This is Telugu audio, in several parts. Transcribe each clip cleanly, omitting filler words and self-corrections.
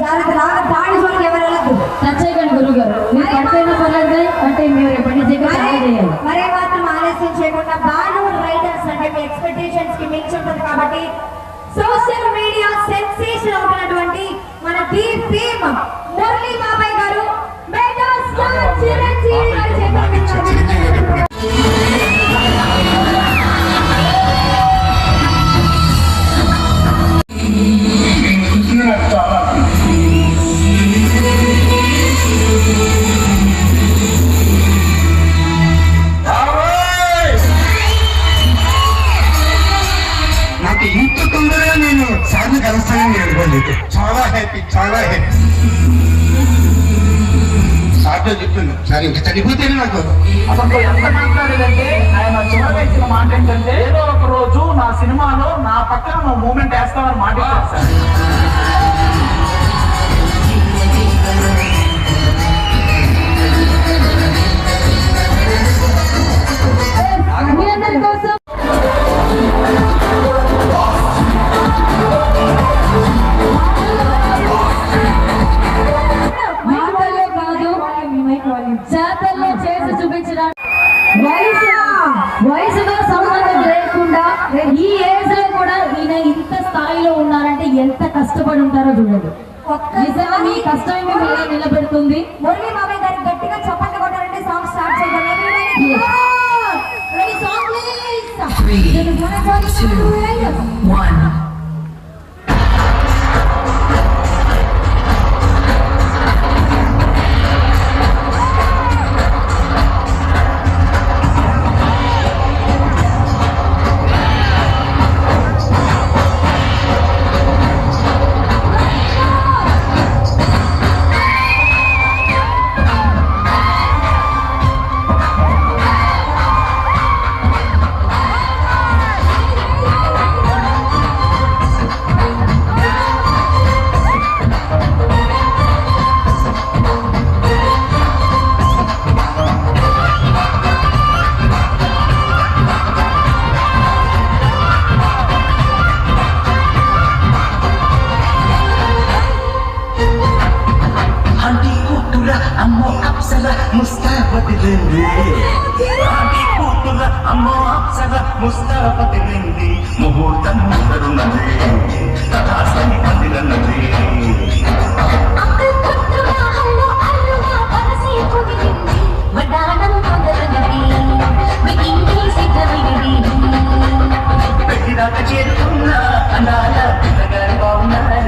దాడి జోలికి ఎవరు వెళ్ళదు. నచ్చేయకండి గురువు గారు, మీరు పడిపోయినా పర్లేదు అంటే మీరు ఎప్పటి చేయాలి. మరే మాత్రం ఆలస్యం చేయకుండా బాలీవుడ్ రైటర్స్ అంటే మీ ఎక్స్పెక్టేషన్స్ కి మించి ఉంటుంది కాబట్టి సోషల్ మీడియా సెన్సేషన్ అవుతున్నటువంటి మన డీప్ టీమ్ మురళీ బాబాయ్ గారు మెగా స్టార్ చిరంజీవి గారి చేతుల నాకు ఇంత తొందరగా నేను సార్లు కలుస్తానని అనుకోలేదు. చాలా హ్యాపీ, చాలా హ్యాపీ. సార్తో చెప్తుంది సార్ ఇంకా చనిపోతేనే నాకు అసలు ఎంత మాట్లాడేదంటే ఆయన చివరిగా ఇచ్చిన మాట ఏంటంటే ఏదో ఒక రోజు నా సినిమాలో నా పక్కన నువ్వు మూమెంట్ వేస్తామని మాట ఇచ్చారు సార్. జాతరలో చేసి చూపించడానికి వయసుతో సంబంధం లేకుండా ఈ ఏజ్ లో కూడా ఈయన ఇంత స్థాయిలో ఉన్నారంటే ఎంత కష్టపడి ఉంటారో చూడండి. నిజంగా మీ కష్టం మిమ్మల్ని నిలబెడుతుంది. మురళీ బాబాయ్ గారికి గట్టిగా చప్పట్లు కొట్టారంటే సాంగ్ స్టార్ట్ చేద్దాం. 3, 2, 1. అమ్మో అప్సర ముస్తాఫతి రండి, ఆది కూతుర అమ్మో అప్సర ముస్తాఫతి రండి, ముహూర్తం ముందరున్నది తదాస్తని పందిరన్నది. పెట్టిదాకా చేరుకున్న అన్నాల పిల్లగారి బాగున్నారు.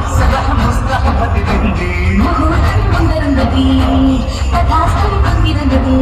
అప్సర ముస్తాబదిలింది ముహూర్తం ముందరున్నది తథాస్తు పొందినది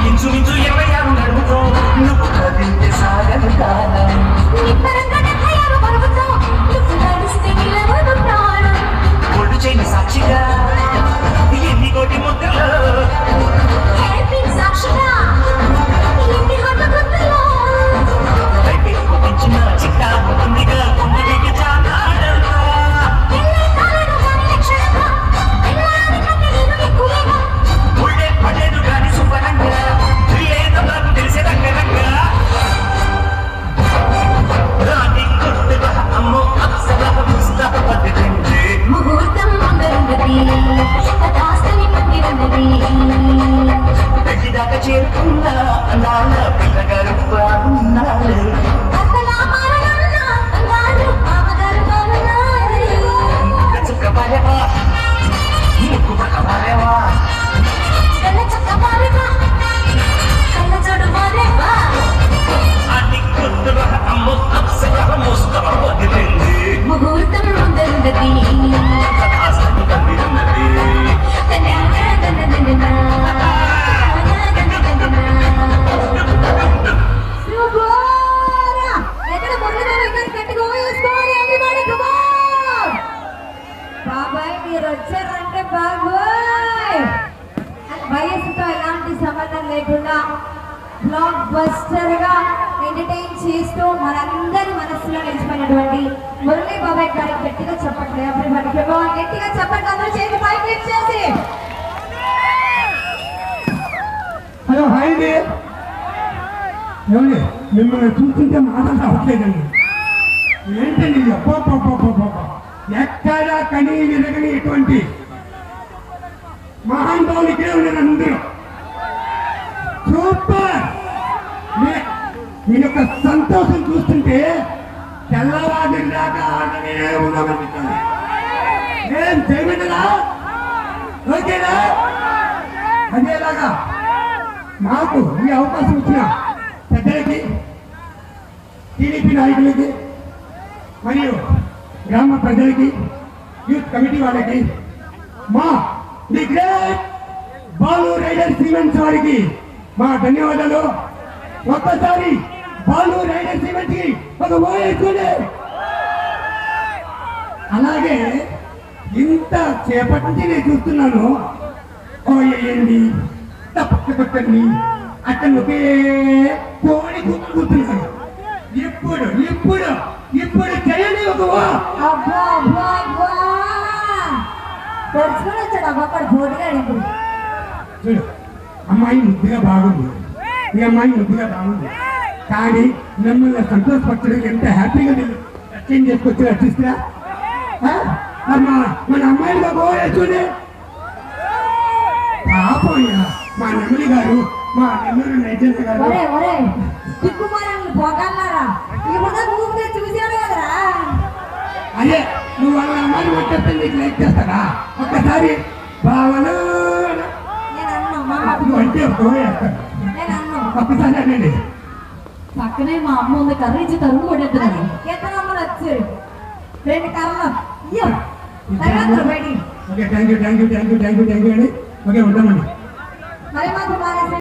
ఇంచుమించు 26 నడుముతో నువ్వు కదిలితే సాగదు కాలం ఒళ్ళు చేయని సాక్షిగా ఎన్ని కోటి ముద్దలు అయితే కుదించిన చిట్టా ఉంటుందిగా గుండెకి చాలాడంతా ఒళ్ళే పడేదు గాని శుభ్రంగా లేదో నాకు తెలిసే రంగరంగా రాణి కొట్టుగా అమ్మో అప్సర ముస్తాబదిలింది ముహూర్తం ముందరున్నది తథాస్తు పొందినది పెళ్లిదాకా చేరుకున్న నాన్న పిల్లగారు బాగున్నారు చుక్క పాలేవా ముక్కు పక్క పాలేవా అన్ని కొట్టుగా అమ్మో అప్సర ముస్తాబదిలింది ముహూర్తం ముందరున్నది తథాస్తు పొందినది ఎక్కడ మురళి బాబాయ్ గారు గట్టిగా వేసుకోవాలి everybody, come on. బాబాయ్ మీరు వచ్చారంటే బాబాయ్ వయసుతో ఎలాంటి సంబంధం లేకుండా బ్లాక్ బస్టర్ గా ఎంటర్టైన్ చేస్తూ మనందరి మనసులో నిలిచిపోయినటువంటి మురళి బాబాయ్ గారికి గట్టిగా చెప్పండి everybody, come on. గట్టిగా చెప్పండి అందరూ చేతి పైకి లిఫ్ట్ చేసి హలో హాయ్ అండి ఏమండి మిమ్మల్ని చూస్తుంటే మాటలు రావట్లేదండి ఏంటండి ఎక్కడా కని విరగని ఇటువంటి మహానుభావులు ఇక్కడే ఉన్నారు అందరూ సూపర్ మీ యొక్క సంతోషం చూస్తుంటే తెల్లవారి దాకా ఆడనే ఉన్నామనిపిస్తుంది ఏం చేయమంటారా ఓకేనా అదేలాగా నాకు ఈ అవకాశం ఇచ్చిన పెద్దలకి టీడీపీ నాయకులకి మరియు గ్రామ ప్రజలకి యూత్ కమిటీ వాళ్ళకి మా the great Balu rider cements వారికి మా ధన్యవాదాలు ఒక్కసారి బాలు రైడర్ సిమెంట్ కి ఒక ఓయేసుకునే అలాగే ఇంత చేపటి నుంచి నేను చూస్తున్నాను ఓయేయండి తప్పకొట్టండి అతను ఒకే కోడి కూర్చున్నాడు ఇప్పుడు ఇప్పుడు ఇప్పుడు చేయండి ఒక అబ్బా అబ్బా అబ్బా తెచ్చుకొని వచ్చాడు అక్కడ పోటీగా ఇప్పుడు చూడు అమ్మాయి ముద్దుగా బాగుంది ఈ అమ్మాయి ముద్దుగా బాగుంది కానీ మిమ్మల్ని సంతోషపరచడానికి ఎంత హ్యాపీగా నేను అటెండ్ చేసుకొచ్చి రచిస్తా మన అమ్మాయిగా పోయేసుకుని పాపయ్యా మా నెమ్మది గారు మా నెల్లూరు నైజెంట్ గారు ఒరే ఒరే దిక్కుమాలను పోగలరా ఇప్పుడు ఊపితే చూసాడు కదరా అదే నువ్వు వాళ్ళ అమ్మాయిని వచ్చేస్తే నీకు లైక్ చేస్తారా ఒక్కసారి బావలు నేను అన్నా నువ్వు అంటే పోయేస్తాను నేను అన్నా ఒక్కసారి అనండి పక్కనే మా అమ్మ ఉంది కర్రీ ఇచ్చి తరుగు కొట్టేస్తున్నాను ఎత్తనమ్మలు వచ్చారు 2 కర్రలు అయ్యో తర్వాత బయటికి ఓకే థ్యాంక్ యూ అండి ఓకే ఉంటామండి మరి మాకు బాగా